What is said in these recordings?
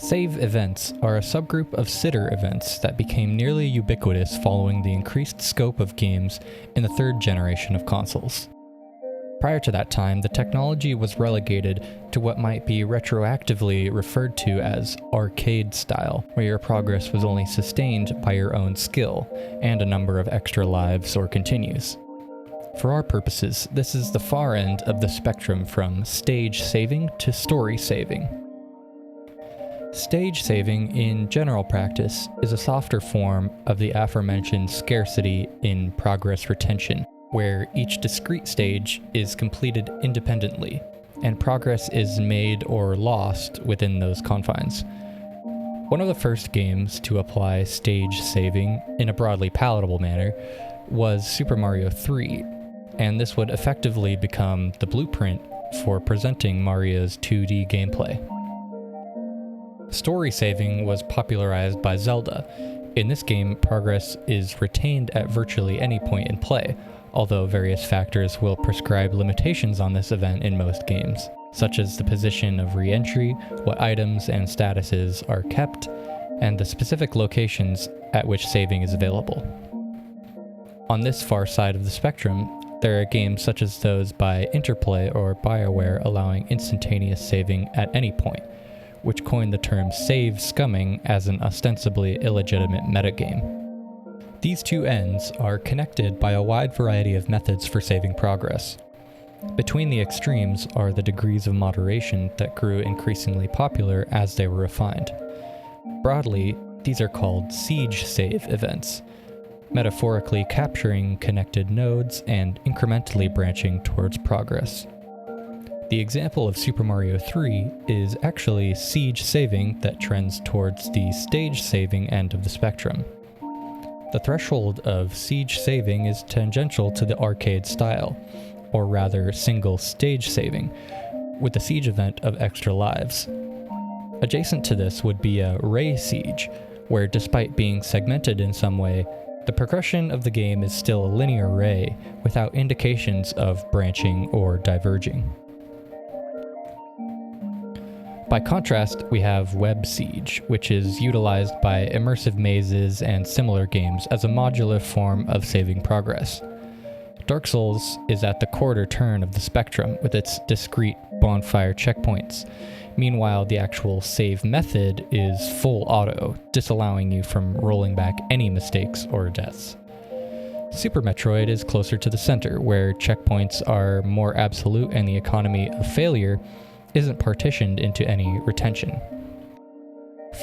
Save events are a subgroup of sitter events that became nearly ubiquitous following the increased scope of games in the third generation of consoles. Prior to that time, the technology was relegated to what might be retroactively referred to as arcade style, where your progress was only sustained by your own skill and a number of extra lives or continues. For our purposes, this is the far end of the spectrum from stage saving to story saving. Stage saving, in general practice, is a softer form of the aforementioned scarcity in progress retention, where each discrete stage is completed independently, and progress is made or lost within those confines. One of the first games to apply stage saving in a broadly palatable manner was Super Mario 3, and this would effectively become the blueprint for presenting Mario's 2D gameplay. Story saving was popularized by Zelda. In this game, progress is retained at virtually any point in play, although various factors will prescribe limitations on this event in most games, such as the position of re-entry, what items and statuses are kept, and the specific locations at which saving is available. On this far side of the spectrum, there are games such as those by Interplay or BioWare allowing instantaneous saving at any point, which coined the term save scumming as an ostensibly illegitimate metagame. These two ends are connected by a wide variety of methods for saving progress. Between the extremes are the degrees of moderation that grew increasingly popular as they were refined. Broadly, these are called siege save events, metaphorically capturing connected nodes and incrementally branching towards progress. The example of Super Mario 3 is actually siege saving that trends towards the stage saving end of the spectrum. The threshold of siege saving is tangential to the arcade style, or rather single stage saving, with the siege event of extra lives. Adjacent to this would be a ray siege, where despite being segmented in some way, the progression of the game is still a linear ray without indications of branching or diverging. By contrast, we have Web Siege, which is utilized by immersive mazes and similar games as a modular form of saving progress. Dark Souls is at the quarter turn of the spectrum with its discrete bonfire checkpoints. Meanwhile, the actual save method is full auto, disallowing you from rolling back any mistakes or deaths. Super Metroid is closer to the center, where checkpoints are more absolute and the economy of failure isn't partitioned into any retention.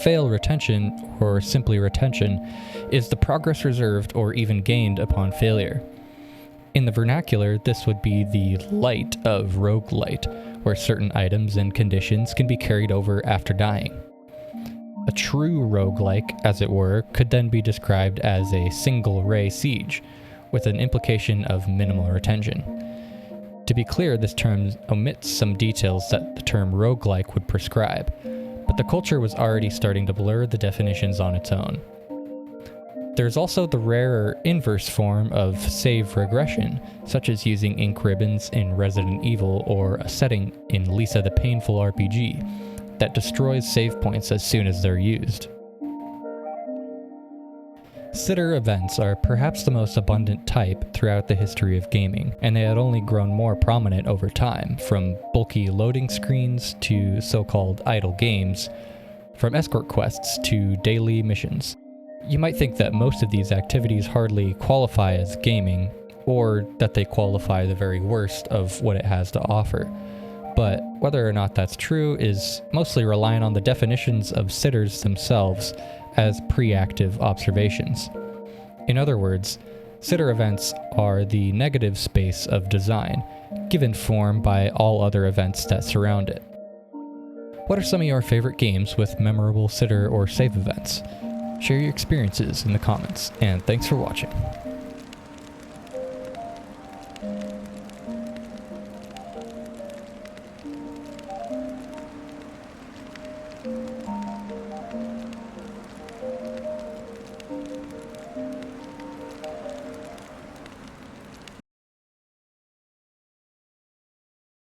Fail retention, or simply retention, is the progress reserved or even gained upon failure. In the vernacular, this would be the light of roguelite, where certain items and conditions can be carried over after dying. A true roguelike, as it were, could then be described as a single ray siege, with an implication of minimal retention. To be clear, this term omits some details that the term roguelike would prescribe, but the culture was already starting to blur the definitions on its own. There's also the rarer inverse form of save regression, such as using ink ribbons in Resident Evil or a setting in Lisa the Painful RPG, that destroys save points as soon as they're used. Sitter events are perhaps the most abundant type throughout the history of gaming, and they had only grown more prominent over time, from bulky loading screens to so-called idle games, from escort quests to daily missions. You might think that most of these activities hardly qualify as gaming, or that they qualify the very worst of what it has to offer. But whether or not that's true is mostly reliant on the definitions of sitters themselves as pre-active observations. In other words, sitter events are the negative space of design, given form by all other events that surround it. What are some of your favorite games with memorable sitter or save events? Share your experiences in the comments, and thanks for watching.